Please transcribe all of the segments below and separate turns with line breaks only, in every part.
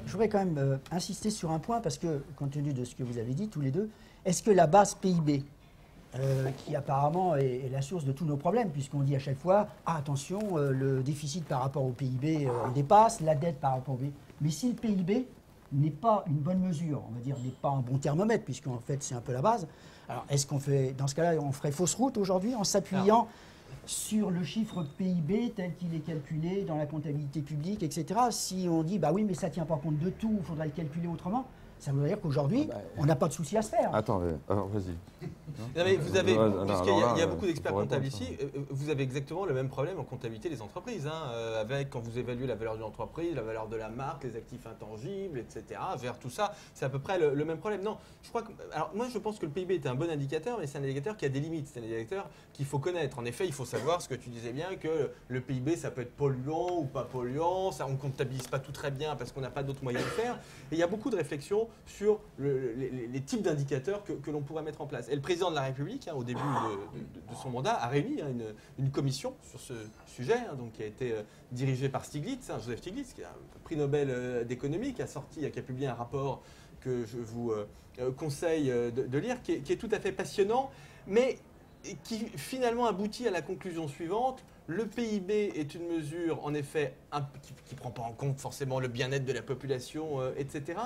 je voudrais quand même insister sur un point, parce que, compte tenu de ce que vous avez dit tous les deux, est-ce que la base PIB, qui apparemment est la source de tous nos problèmes, puisqu'on dit à chaque fois, ah, attention, le déficit par rapport au PIB on dépasse, la dette par rapport au PIB. Mais si le PIB n'est pas une bonne mesure, on va dire, n'est pas un bon thermomètre, puisqu'en fait c'est un peu la base, alors est-ce qu'on fait, dans ce cas-là, on ferait fausse route aujourd'hui en s'appuyant sur le chiffre PIB tel qu'il est calculé dans la comptabilité publique, etc. Si on dit, bah oui, mais ça ne tient pas compte de tout, il faudra le calculer autrement, ça veut dire qu'aujourd'hui, on n'a pas de souci à se faire.
Attendez, alors vas-y.
Non, mais vous avez, puisqu'il y a beaucoup d'experts comptables ici, vous avez exactement le même problème en comptabilité des entreprises, avec quand vous évaluez la valeur d'une entreprise, la valeur de la marque, les actifs intangibles, etc. Vers tout ça, c'est à peu près le même problème. Non, je crois que, alors moi je pense que le PIB est un bon indicateur, mais c'est un indicateur qui a des limites, c'est un indicateur qu'il faut connaître. En effet, il faut savoir ce que tu disais bien, que le PIB ça peut être polluant ou pas polluant, ça on ne comptabilise pas tout très bien parce qu'on n'a pas d'autres moyens de faire. Et il y a beaucoup de réflexions sur les types d'indicateurs que l'on pourrait mettre en place. Et le président de la République, au début de son mandat, a réuni une commission sur ce sujet, donc qui a été dirigée par Stiglitz, Joseph Stiglitz, qui a un prix Nobel d'économie, qui a publié un rapport que je vous conseille de lire, qui est tout à fait passionnant, mais qui finalement aboutit à la conclusion suivante. Le PIB est une mesure, en effet, qui ne prend pas en compte forcément le bien-être de la population, etc.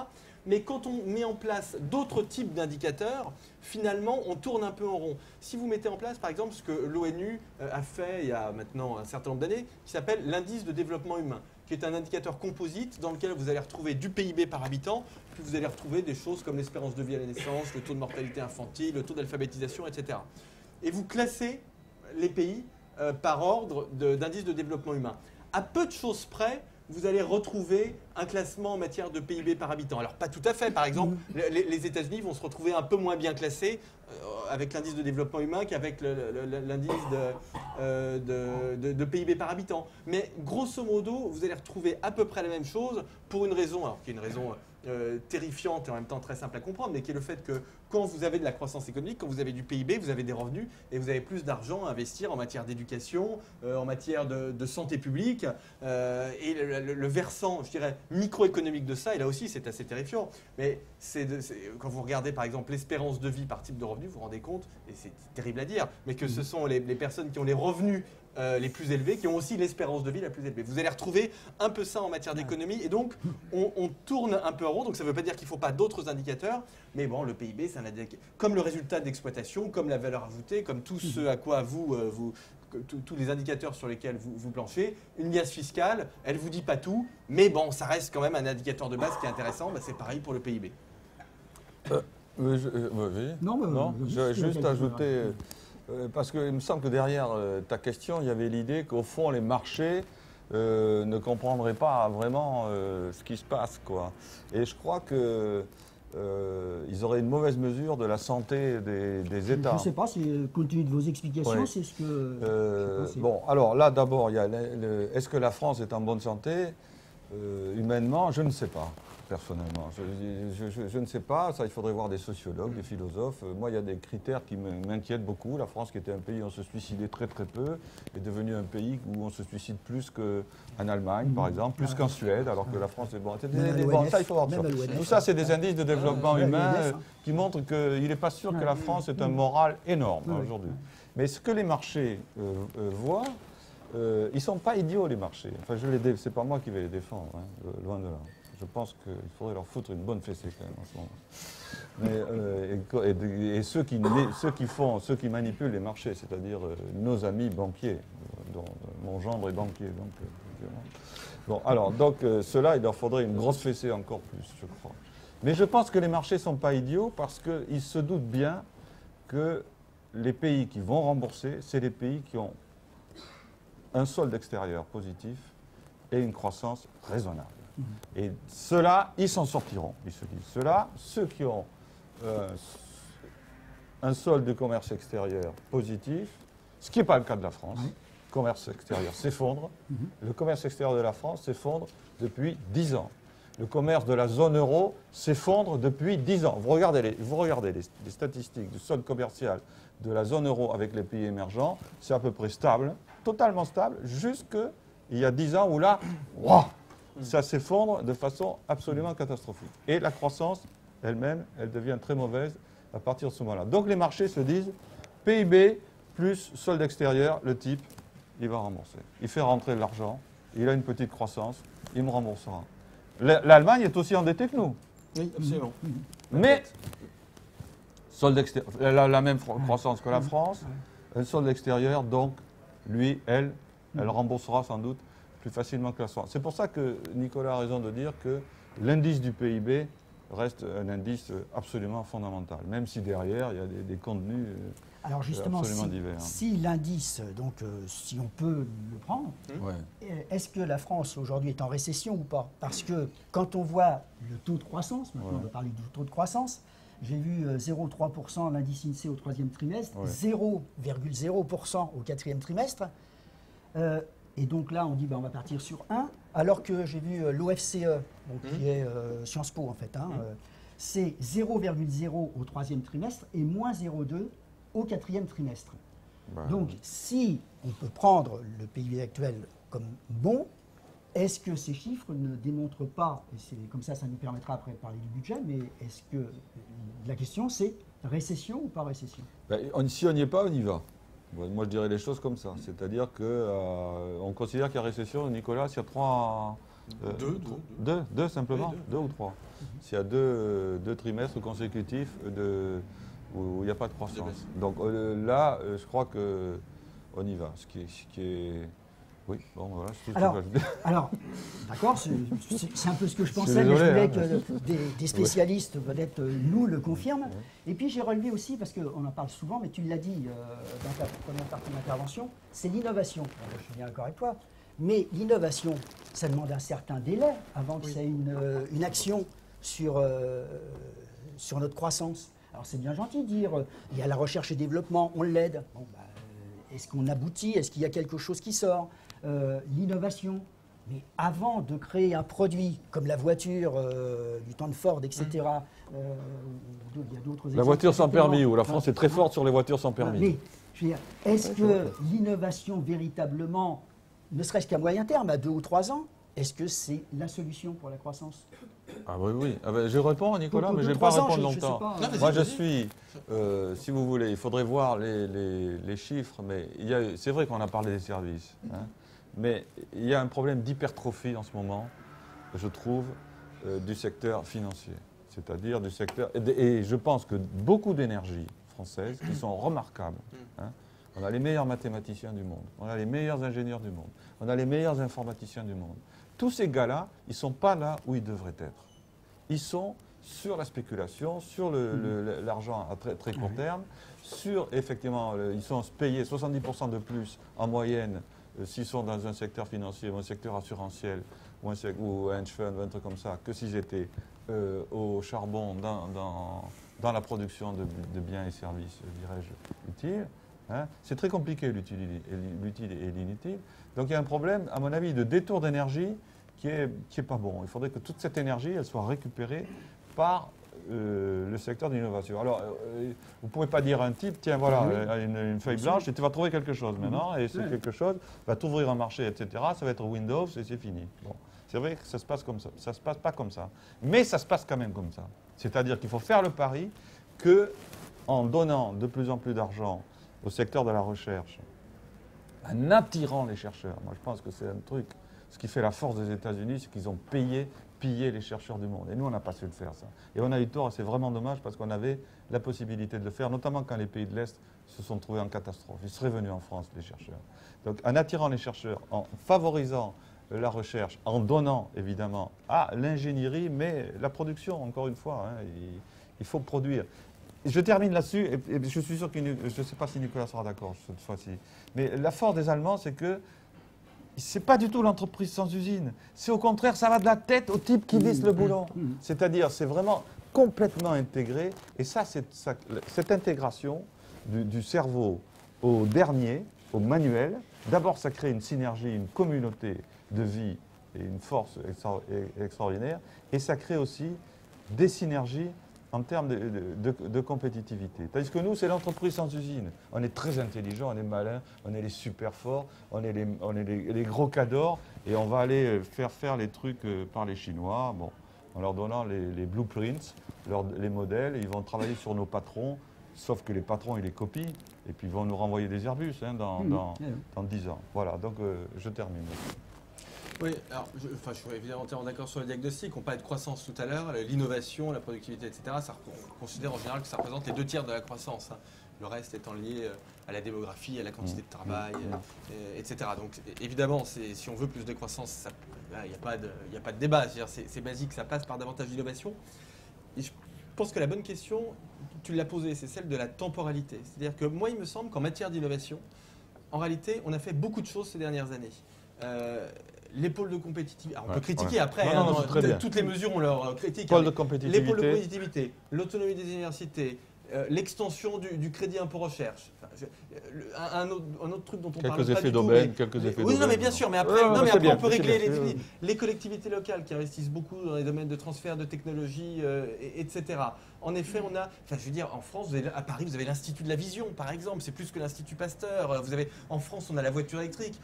Mais quand on met en place d'autres types d'indicateurs, finalement, on tourne un peu en rond. Si vous mettez en place, par exemple, ce que l'ONU a fait il y a maintenant un certain nombre d'années, qui s'appelle l'indice de développement humain, qui est un indicateur composite dans lequel vous allez retrouver du PIB par habitant, puis vous allez retrouver des choses comme l'espérance de vie à la naissance, le taux de mortalité infantile, le taux d'alphabétisation, etc. Et vous classez les pays par ordre d'indice de développement humain. À peu de choses près, vous allez retrouver un classement en matière de PIB par habitant. Alors, pas tout à fait. Par exemple, les États-Unis vont se retrouver un peu moins bien classés avec l'indice de développement humain qu'avec l'indice de PIB par habitant. Mais grosso modo, vous allez retrouver à peu près la même chose pour une raison, alors qui est une raison terrifiante et en même temps très simple à comprendre, mais qui est le fait que quand vous avez de la croissance économique, quand vous avez du PIB, vous avez des revenus et vous avez plus d'argent à investir en matière d'éducation, en matière de santé publique. Et le versant, je dirais, microéconomique de ça, et là aussi c'est assez terrifiant, mais quand vous regardez par exemple l'espérance de vie par type de revenu, vous vous rendez compte, et c'est terrible à dire, mais que ce sont les personnes qui ont les revenus les plus élevés, qui ont aussi l'espérance de vie la plus élevée. Vous allez retrouver un peu ça en matière d'économie, et donc on tourne un peu en rond, donc ça ne veut pas dire qu'il ne faut pas d'autres indicateurs, mais bon, le PIB, c'est un indicateur, comme le résultat d'exploitation, comme la valeur ajoutée, comme tout ce à quoi tous les indicateurs sur lesquels vous planchez, une liasse fiscale, elle ne vous dit pas tout, mais bon, ça reste quand même un indicateur de base qui est intéressant, c'est pareil pour le PIB.
Oui.
Non,
je vais juste ajouter... parce qu'il me semble que derrière ta question, il y avait l'idée qu'au fond, les marchés ne comprendraient pas vraiment ce qui se passe, quoi. Et je crois que ils auraient une mauvaise mesure de la santé des États.
Je ne sais pas, compte tenu de vos explications, c'est ce que...
bon, alors là, d'abord, il y a est-ce que la France est en bonne santé humainement? Je ne sais pas. Personnellement, je ne sais pas, ça il faudrait voir des sociologues, des philosophes. Moi il y a des critères qui m'inquiètent beaucoup. La France qui était un pays où on se suicidait très peu, est devenue un pays où on se suicide plus qu'en Allemagne par exemple, plus qu'en Suède, alors que la France est bon. Ça il faut voir ça. Tout ça c'est des indices de développement humain qui montrent qu'il n'est pas sûr que la France est un moral énorme aujourd'hui. Mais ce que les marchés voient, ils ne sont pas idiots les marchés. Enfin c'est pas moi qui vais les défendre, loin de là. Je pense qu'il faudrait leur foutre une bonne fessée quand même en ce moment. Et ceux qui manipulent les marchés, c'est-à-dire nos amis banquiers, dont mon gendre est banquier. Bon, alors, donc, ceux-là, il leur faudrait une grosse fessée encore plus, je crois. Mais je pense que les marchés ne sont pas idiots parce qu'ils se doutent bien que les pays qui vont rembourser, c'est les pays qui ont un solde extérieur positif et une croissance raisonnable. Et ceux-là, ils s'en sortiront, ils se disent. Ceux-là, ceux qui ont un solde de commerce extérieur positif, ce qui n'est pas le cas de la France. Le commerce extérieur s'effondre. Le commerce extérieur de la France s'effondre depuis 10 ans. Le commerce de la zone euro s'effondre depuis 10 ans. Vous regardez les statistiques du solde commercial de la zone euro avec les pays émergents, c'est à peu près stable, totalement stable, jusqu'il y a 10 ans où là, wow, ça s'effondre de façon absolument catastrophique. Et la croissance elle-même, elle devient très mauvaise à partir de ce moment-là. Donc les marchés se disent, PIB plus solde extérieur, le type, il va rembourser. Il fait rentrer de l'argent, il a une petite croissance, il me remboursera. L'Allemagne est aussi endettée que nous.
Oui, absolument.
Mais solde extérieur, elle a la même croissance que la France, un solde extérieur, donc lui, elle remboursera sans doute plus facilement que la France. C'est pour ça que Nicolas a raison de dire que l'indice du PIB reste un indice absolument fondamental, même si derrière, il y a des contenus
alors justement,
absolument divers.
Si l'indice, donc si on peut le prendre, est-ce que la France aujourd'hui est en récession ou pas? Parce que quand on voit le taux de croissance, maintenant on va parler du taux de croissance, j'ai vu 0,3% l'indice INSEE au troisième trimestre, 0,0% au quatrième trimestre. Et donc là, on dit on va partir sur 1, alors que j'ai vu l'OFCE, qui est Sciences Po en fait, c'est 0,0 au troisième trimestre et moins 0,2 au quatrième trimestre. Donc si on peut prendre le PIB actuel comme bon, est-ce que ces chiffres ne démontrent pas, et c'est comme ça nous permettra après de parler du budget, mais est-ce que la question c'est récession ou pas récession?
Si on n'y est pas, on y va. Moi, je dirais les choses comme ça. C'est-à-dire qu'on considère qu'il y a récession, Nicolas, s'il y a trois... Deux simplement, deux ou trois. S'il y a deux trimestres consécutifs où il n'y a pas de croissance. Donc là, je crois qu'on y va. Ce qui est... Oui, bon, voilà, c'est tout ce que je veux dire.
Alors, d'accord, c'est un peu ce que je pensais, mais je voulais que des spécialistes, peut-être, nous le confirment. Et puis j'ai relevé aussi, parce qu'on en parle souvent, mais tu l'as dit dans ta première partie d'intervention, c'est l'innovation. Je suis bien d'accord avec toi, mais l'innovation, ça demande un certain délai avant que ça ait une action sur notre croissance. Alors c'est bien gentil de dire, il y a la recherche et développement, on l'aide. Bon, est-ce qu'on aboutit? Est-ce qu'il y a quelque chose qui sort? L'innovation. Mais avant de créer un produit comme la voiture du temps de Ford, etc., il y a d'autres exemples.
La voiture sans permis, où la France est très forte sur les voitures sans permis.
Mais je veux dire, est-ce que l'innovation véritablement, ne serait-ce qu'à moyen terme, à 2 ou 3 ans, est-ce que c'est la solution pour la croissance?
Ah oui. Je réponds, Nicolas, mais je ne vais pas répondre longtemps. Moi, je suis, si vous voulez, il faudrait voir les chiffres, mais c'est vrai qu'on a parlé des services, mais il y a un problème d'hypertrophie en ce moment, je trouve, du secteur financier. C'est-à-dire du secteur... Et je pense que beaucoup d'énergies françaises qui sont remarquables, on a les meilleurs mathématiciens du monde, on a les meilleurs ingénieurs du monde, on a les meilleurs informaticiens du monde. Tous ces gars-là, ils ne sont pas là où ils devraient être. Ils sont sur la spéculation, sur l'argent à très, très court terme, effectivement, ils sont payés 70% de plus en moyenne s'ils sont dans un secteur financier ou un secteur assurantiel ou un hedge fund ou un truc comme ça, que s'ils étaient au charbon dans la production de biens et services, dirais-je, utiles. C'est très compliqué l'utile et l'inutile. Donc il y a un problème, à mon avis, de détour d'énergie qui est pas bon. Il faudrait que toute cette énergie, elle soit récupérée par le secteur de l'innovation. Alors, vous ne pouvez pas dire à un type, tiens, voilà, une feuille blanche, et tu vas trouver quelque chose maintenant, et c'est quelque chose va t'ouvrir un marché, etc. Ça va être Windows, et c'est fini. Bon. C'est vrai que ça se passe comme ça. Ça ne se passe pas comme ça. Mais ça se passe quand même comme ça. C'est-à-dire qu'il faut faire le pari qu'en donnant de plus en plus d'argent au secteur de la recherche, en attirant les chercheurs, moi je pense que c'est un truc, ce qui fait la force des États-Unis, c'est qu'ils ont pillé les chercheurs du monde. Et nous, on n'a pas su le faire, ça. Et on a eu tort, et c'est vraiment dommage, parce qu'on avait la possibilité de le faire, notamment quand les pays de l'Est se sont trouvés en catastrophe. Ils seraient venus en France, les chercheurs. Donc, en attirant les chercheurs, en favorisant la recherche, en donnant, évidemment, à l'ingénierie, mais la production, encore une fois, il faut produire. Je termine là-dessus, et je suis sûr que je ne sais pas si Nicolas sera d'accord cette fois-ci. Mais la force des Allemands, c'est que ce n'est pas du tout l'entreprise sans usine. C'est au contraire, ça va de la tête au type qui visse le boulon. C'est-à-dire, c'est vraiment complètement intégré. Et ça, cette intégration du cerveau au dernier, au manuel, d'abord, ça crée une synergie, une communauté de vie et une force extraordinaire. Et ça crée aussi des synergies en termes de compétitivité. Tandis que nous, c'est l'entreprise sans usine. On est très intelligent, on est malin, on est les super forts, on est les gros cadors, et on va aller faire les trucs par les Chinois, bon, en leur donnant les blueprints, les modèles, et ils vont travailler sur nos patrons, sauf que les patrons, ils les copient, et puis ils vont nous renvoyer des Airbus dans 10 ans. Voilà, donc je termine.
Oui, alors je suis évidemment entièrement d'accord sur le diagnostic. On parlait de croissance tout à l'heure, l'innovation, la productivité, etc. On considère en général que ça représente les 2 tiers de la croissance. Hein. Le reste étant lié à la démographie, à la quantité de travail, etc. Donc évidemment, si on veut plus de croissance, il n'y a pas de débat. C'est basique, ça passe par davantage d'innovation. Et je pense que la bonne question, tu l'as posée, c'est celle de la temporalité. C'est-à-dire que moi, il me semble qu'en matière d'innovation, en réalité, on a fait beaucoup de choses ces dernières années. Les pôles de compétitivité, on peut critiquer après, toutes les mesures ont leur critique.
Pôle de compétitivité.
Les pôles de compétitivité, l'autonomie des universités, l'extension du crédit impôt recherche. Un autre truc dont on parle pas du tout.
Quelques effets d'aubaine.
Oui, non, mais bien sûr, mais après, on peut régler les collectivités locales qui investissent beaucoup dans les domaines de transfert de technologie, etc. En effet, on a, en France, à Paris, vous avez l'Institut de la Vision, par exemple. C'est plus que l'Institut Pasteur. En France, on a la voiture électrique.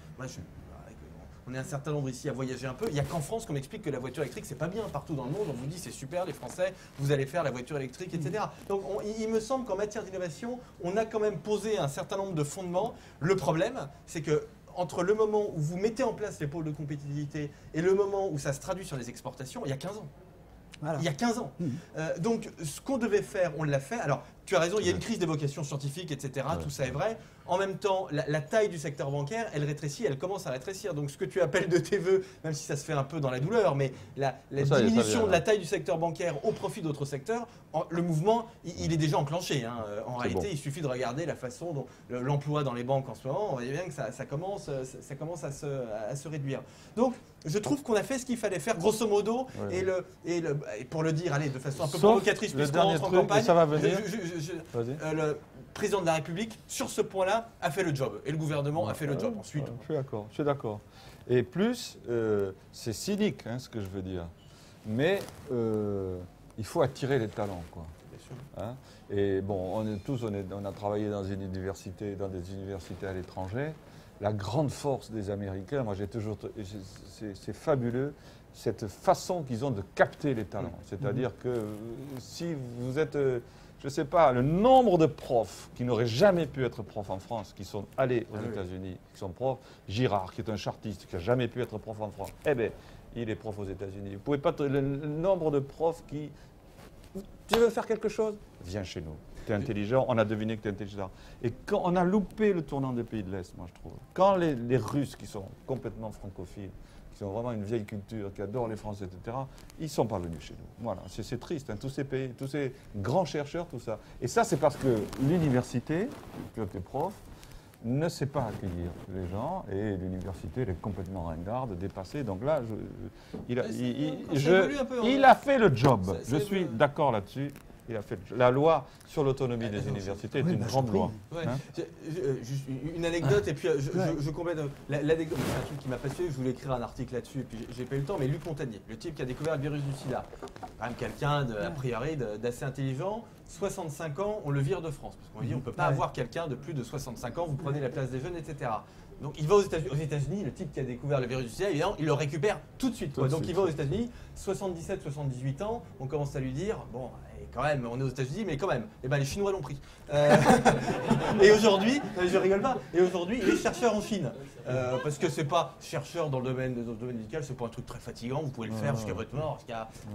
On est un certain nombre ici à voyager un peu. Il n'y a qu'en France qu'on m'explique que la voiture électrique, c'est pas bien. Partout dans le monde, on vous dit c'est super, les Français, vous allez faire la voiture électrique, etc. Donc il me semble qu'en matière d'innovation, on a quand même posé un certain nombre de fondements. Le problème, c'est que entre le moment où vous mettez en place les pôles de compétitivité et le moment où ça se traduit sur les exportations, il y a 15 ans. Voilà. Il y a 15 ans. Donc ce qu'on devait faire, on l'a fait. Alors tu as raison, il y a une crise des vocations scientifiques, etc. Tout ça est vrai. En même temps, la taille du secteur bancaire, elle rétrécit, elle commence à rétrécir. Donc ce que tu appelles de tes voeux, même si ça se fait un peu dans la douleur, mais la diminution de la taille du secteur bancaire au profit d'autres secteurs, le mouvement, il est déjà enclenché. Hein. En réalité, il suffit de regarder la façon dont l'emploi dans les banques en ce moment, on voit bien que ça commence à se réduire. Donc je trouve qu'on a fait ce qu'il fallait faire, grosso modo, et pour le dire, allez, de façon un peu provocatrice, puisqu'on rentre en campagne,
ça va venir.
Le président de la République, sur ce point-là, a fait le job. Et le gouvernement a fait le job ensuite.
Je suis d'accord. Et plus, c'est cynique, hein, ce que je veux dire. Mais il faut attirer les talents, quoi.
Bien sûr.
Hein, et bon, on a travaillé dans des universités à l'étranger. La grande force des Américains, moi c'est fabuleux, cette façon qu'ils ont de capter les talents. C'est-à-dire que si vous êtes, je ne sais pas, le nombre de profs qui n'auraient jamais pu être profs en France, qui sont allés aux États-Unis, qui sont profs, Girard, qui est un chartiste, qui n'a jamais pu être prof en France, eh bien, il est prof aux États-Unis. Vous pouvez pas, le nombre de profs qui, tu veux faire quelque chose, viens chez nous. Tu es intelligent, on a deviné que tu es intelligent. Et quand on a loupé le tournant des pays de l'Est, moi je trouve. Quand les Russes, qui sont complètement francophiles, qui ont vraiment une vieille culture, qui adorent les Français, etc., ils ne sont pas venus chez nous. Voilà, c'est triste, hein, tous ces pays, tous ces grands chercheurs, tout ça. Et ça, c'est parce que l'université, tes profs, ne sait pas accueillir les gens, et l'université, elle est complètement ringarde, dépassée. Donc là, il a fait le job. Je suis d'accord là-dessus. Il a fait la loi sur l'autonomie des universités est une grande loi.
Ouais. Hein, juste une anecdote, et puis je complète. L'anecdote, c'est un truc qui m'a passionné, je voulais écrire un article là-dessus, et puis j'ai pas eu le temps, mais Luc Montagnier, le type qui a découvert le virus du sida, quand même quelqu'un, a priori, d'assez intelligent, 65 ans, on le vire de France, parce qu'on lui dit on ne peut pas avoir quelqu'un de plus de 65 ans, vous prenez la place des jeunes, etc. Donc il va aux États-Unis, le type qui a découvert le virus du sida, évidemment, il le récupère tout de suite. Donc il va aux États-Unis, 77, 78 ans, on commence à lui dire, bon, quand même, on est aux États-Unis, mais quand même, eh ben, les Chinois l'ont pris. Et aujourd'hui, je rigole pas, et aujourd'hui, il est chercheur en Chine. Parce que c'est pas chercheur dans le domaine médical, c'est pas un truc très fatigant, vous pouvez le faire jusqu'à votre mort.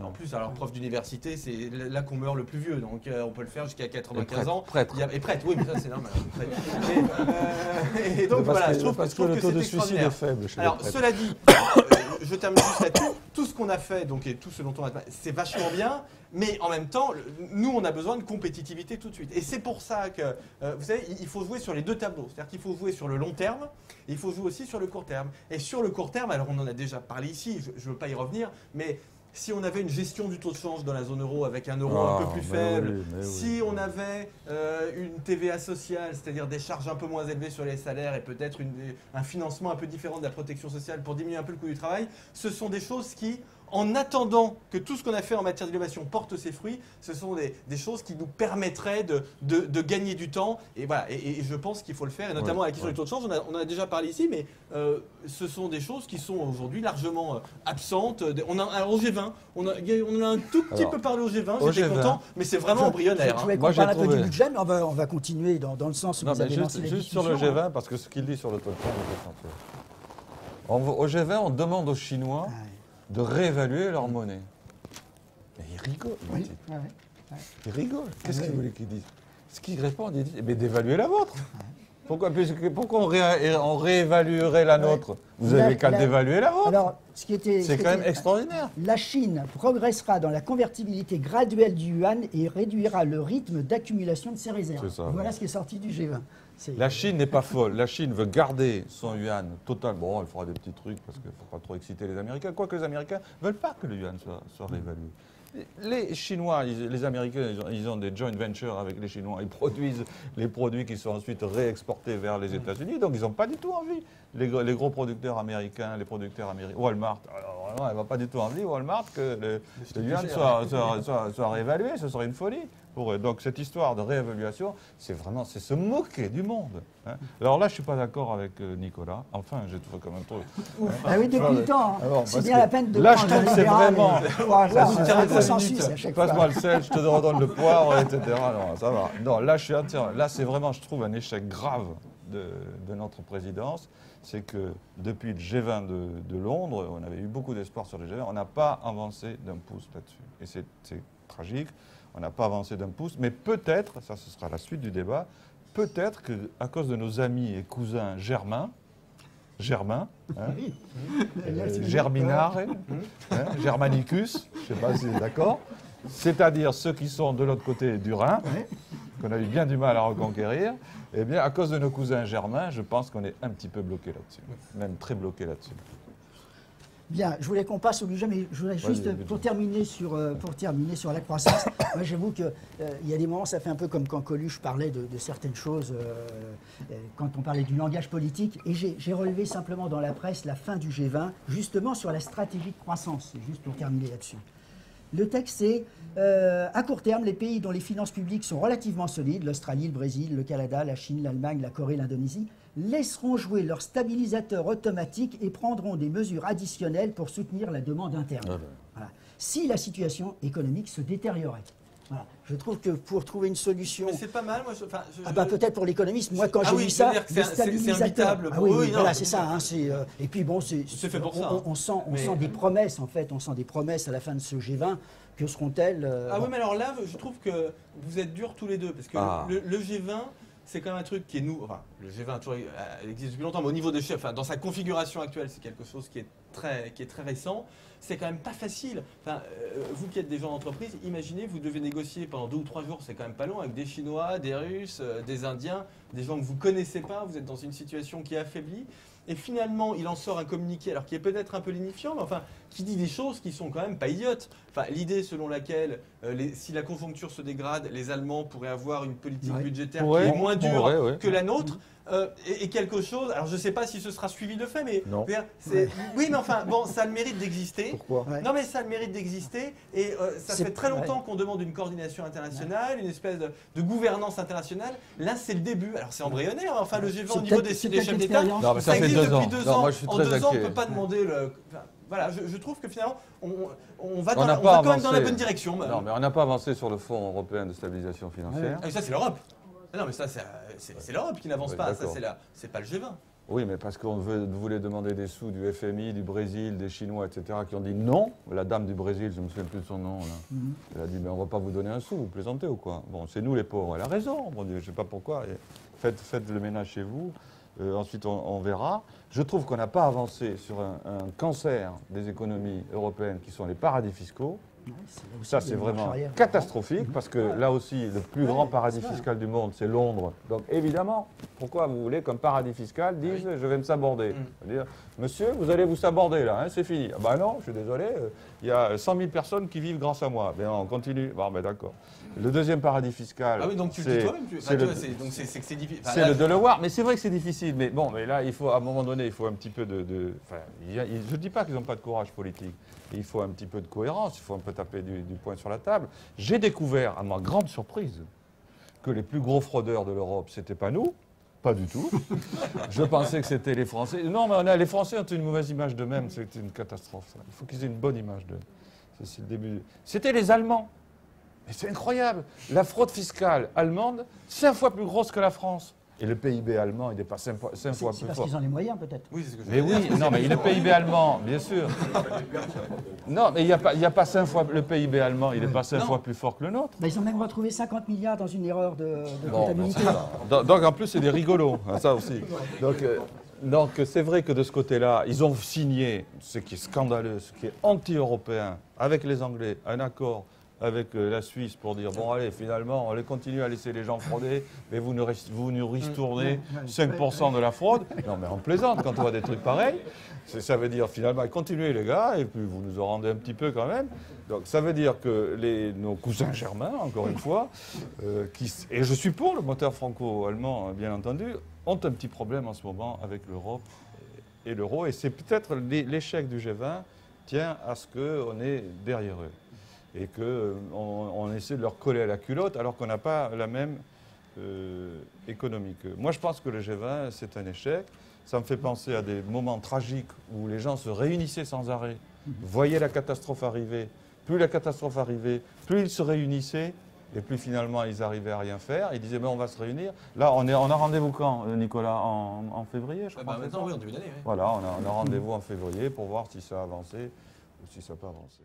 En plus, alors prof d'université, c'est là qu'on meurt le plus vieux, donc on peut le faire jusqu'à 95 ans. Et prêtre, oui, mais ça c'est normal. Et donc voilà, je trouve que le taux de suicide est faible. Alors cela dit, je termine juste là-dessus, tout ce qu'on a fait, donc, et tout ce dont on a fait, c'est vachement bien, mais en même temps, nous on a besoin de compétitivité tout de suite. Et c'est pour ça que, vous savez, il faut jouer sur les deux tableaux. C'est-à-dire qu'il faut jouer sur le long terme, et il faut jouer aussi sur le court terme. Et sur le court terme, alors on en a déjà parlé ici, je ne veux pas y revenir, mais si on avait une gestion du taux de change dans la zone euro avec un euro un peu plus faible, si on avait une TVA sociale, c'est-à-dire des charges un peu moins élevées sur les salaires et peut-être un financement un peu différent de la protection sociale pour diminuer un peu le coût du travail, ce sont des choses qui, en attendant que tout ce qu'on a fait en matière d'innovation porte ses fruits, ce sont des choses qui nous permettraient de gagner du temps. Et voilà, et je pense qu'il faut le faire, et notamment à la question du taux de change, on en a déjà parlé ici, mais ce sont des choses qui sont aujourd'hui largement absentes. Alors au G20, on a un tout petit peu parlé au G20, j'étais content, mais c'est vraiment embryonnaire.
Je vais qu'on parle un peu du budget, mais on va continuer dans le sens où vous avez lancé la discussion.
Juste sur le G20, parce que ce qu'il dit sur le taux de change est essentiel. Au G20, on demande aux Chinois de réévaluer leur monnaie. Mais ils rigolent.
Oui.
Ils rigolent. Qu'est-ce qu'ils voulaient qu'ils disent? Ce qu'ils répondent, ils disent d'évaluer la vôtre. Pourquoi on réévaluerait la nôtre? Vous n'avez qu'à dévaluer la vôtre.
Alors,
c'est quand même extraordinaire.
La Chine progressera dans la convertibilité graduelle du yuan et réduira le rythme d'accumulation de ses réserves. Voilà ce qui est sorti du G20.
La Chine n'est pas folle. La Chine veut garder son yuan total. Bon, elle fera des petits trucs parce qu'il ne faut pas trop exciter les Américains. Quoique les Américains ne veulent pas que le yuan soit réévalué. Les Chinois, les Américains, ils ont des joint ventures avec les Chinois. Ils produisent les produits qui sont ensuite réexportés vers les États-Unis. Donc, ils n'ont pas du tout envie. Les gros producteurs américains, Walmart, alors vraiment, elle n'a pas du tout envie, Walmart, que le yuan soit réévalué. Ce serait une folie pour eux. Donc, cette histoire de réévaluation, c'est se moquer du monde. Hein. Alors là, je ne suis pas d'accord avec Nicolas. Enfin, j'ai trouvé comme un truc.
Ah oui, depuis le temps. Hein. C'est bien la peine de
là, je trouve que c'est vraiment.
un consensus à chaque fois.
Passe-moi le sel, je te redonne le poivre, etc. Non, ça va. Non, là, c'est vraiment, je trouve, un échec grave de notre présidence. C'est que depuis le G20 de Londres, on avait eu beaucoup d'espoir sur le G20, on n'a pas avancé d'un pouce là-dessus. Et c'est tragique, on n'a pas avancé d'un pouce, mais peut-être, ça ce sera la suite du débat, peut-être qu'à cause de nos amis et cousins Germain, Germinare, Germanicus, je ne sais pas si c'est d'accord, c'est-à-dire ceux qui sont de l'autre côté du Rhin, qu'on a eu bien du mal à reconquérir, eh bien, à cause de nos cousins germains, je pense qu'on est un petit peu bloqué là-dessus, même très bloqué là-dessus.
Bien, je voulais qu'on passe au budget, mais je voulais juste, pour terminer sur la croissance, moi j'avoue qu'il y a des moments, ça fait un peu comme quand Coluche parlait de certaines choses, quand on parlait du langage politique, et j'ai relevé simplement dans la presse la fin du G20, justement sur la stratégie de croissance, c'est juste pour terminer là-dessus. Le texte, c'est à court terme, les pays dont les finances publiques sont relativement solides, l'Australie, le Brésil, le Canada, la Chine, l'Allemagne, la Corée, l'Indonésie, laisseront jouer leur stabilisateur automatique et prendront des mesures additionnelles pour soutenir la demande interne. Voilà. Si la situation économique se détériorait. Voilà. Je trouve que pour trouver une solution...
Mais c'est pas mal, moi.
Peut-être pour l'économiste. Moi, quand j'ai lu ça,
c'est invitable.
Voilà, c'est ça. Hein, et puis bon, c'est
fait pour ça.
On sent des promesses, en fait. On sent des promesses à la fin de ce G20. Que seront-elles
oui, mais alors là, je trouve que vous êtes durs tous les deux. Parce que le G20... C'est quand même un truc qui est nouveau. Enfin, le G20 elle existe depuis longtemps, mais au niveau des chefs, dans sa configuration actuelle, c'est quelque chose qui est très récent. C'est quand même pas facile. Enfin, vous qui êtes des gens d'entreprise, imaginez, vous devez négocier pendant 2 ou 3 jours, c'est quand même pas long, avec des Chinois, des Russes, des Indiens, des gens que vous connaissez pas. Vous êtes dans une situation qui est affaiblie. Et finalement, il en sort un communiqué, alors qui est peut-être un peu lénifiant, mais enfin, qui dit des choses qui sont quand même pas idiotes. Enfin, l'idée selon laquelle, si la conjoncture se dégrade, les Allemands pourraient avoir une politique budgétaire qui est moins dure que la nôtre, et quelque chose. Alors, je ne sais pas si ce sera suivi de fait, mais oui, mais enfin, bon, ça a le mérite d'exister.
Pourquoi
Non, mais ça a le mérite d'exister, et ça fait très longtemps qu'on demande une coordination internationale, une espèce de gouvernance internationale. Là, c'est le début. Alors, c'est embryonnaire. Enfin, le G20 au niveau des chefs d'État, ça existe depuis 2 ans.
Moi, je suis
en
très
2 ans, on ne peut pas demander le. Voilà, je trouve que finalement, on va quand même dans la bonne direction.
Non, mais on n'a pas avancé sur le Fonds européen de stabilisation financière.
Ah, ça, c'est l'Europe. Non, mais ça, c'est l'Europe qui n'avance pas. Ça, c'est pas le G20.
Oui, mais parce qu'on voulait demander des sous du FMI, du Brésil, des Chinois, etc., qui ont dit non. La dame du Brésil, je ne me souviens plus de son nom, là. Elle a dit, mais on ne va pas vous donner un sou, vous plaisantez ou quoi? Bon, c'est nous les pauvres. Elle a raison, bon Dieu, je ne sais pas pourquoi. Faites le ménage chez vous. Ensuite, on verra. Je trouve qu'on n'a pas avancé sur un cancer des économies européennes qui sont les paradis fiscaux. Ça, c'est vraiment catastrophique parce que là aussi, le plus grand paradis fiscal du monde, c'est Londres. Donc évidemment, pourquoi vous voulez, comme paradis fiscal, disent je vais me saborder. C'est-à-dire, monsieur, vous allez vous saborder là, hein, c'est fini. Ah ben non, je suis désolé, il y a 100 000 personnes qui vivent grâce à moi. Ben on continue. Bon, ben d'accord. Le deuxième paradis fiscal.
Ah oui, donc tu le dis toi-même. C'est difficile.
C'est le Delaware, mais c'est vrai que c'est difficile. Mais bon, mais là, il faut, à un moment donné, il faut un petit peu de je ne dis pas qu'ils n'ont pas de courage politique. Il faut un petit peu de cohérence, il faut un peu taper du poing sur la table. J'ai découvert, à ma grande surprise, que les plus gros fraudeurs de l'Europe, c'était pas nous. Pas du tout. Je pensais que c'était les Français. Non, mais les Français ont une mauvaise image d'eux-mêmes. C'était une catastrophe, ça. Il faut qu'ils aient une bonne image d'eux. C'est le début. C'était les Allemands. Mais c'est incroyable. La fraude fiscale allemande, 5 fois plus grosse que la France. Et le PIB allemand, il n'est pas 5 fois plus fort.
C'est parce qu'ils ont les moyens, peut-être.
Oui, c'est ce que je
mais oui, non, mais le PIB allemand, bien sûr. Non, mais il n'y a pas 5 fois le PIB allemand, il n'est pas 5 fois plus fort que le nôtre.
Bah, ils ont même retrouvé 50 milliards dans une erreur de comptabilité.
Donc en plus, c'est des rigolos, hein, ça aussi. Donc c'est vrai que de ce côté-là, ils ont signé, ce qui est scandaleux, ce qui est anti-européen, avec les Anglais, un accord avec la Suisse pour dire, bon allez, finalement, on continue à laisser les gens frauder, mais vous nous ristournez 5% de la fraude. Non mais on plaisante quand on voit des trucs pareils. Ça veut dire finalement, continuez les gars, et puis vous nous en rendez un petit peu quand même. Donc ça veut dire que nos cousins germains, encore une fois, et je suis pour le moteur franco-allemand, bien entendu, ont un petit problème en ce moment avec l'Europe et l'euro. Et c'est peut-être l'échec du G20 tient à ce qu'on est derrière eux. Et qu'on essaie de leur coller à la culotte alors qu'on n'a pas la même économie qu'eux. Moi, je pense que le G20, c'est un échec. Ça me fait penser à des moments tragiques où les gens se réunissaient sans arrêt, voyaient la catastrophe arriver. Plus la catastrophe arrivait, plus ils se réunissaient, et plus finalement ils arrivaient à rien faire. Ils disaient, mais on va se réunir. Là, on a rendez-vous quand, Nicolas? En février, je crois.
Maintenant, oui, en début d'année. Oui.
Voilà, on a rendez-vous en février pour voir si ça a avancé ou si ça n'a pas avancé.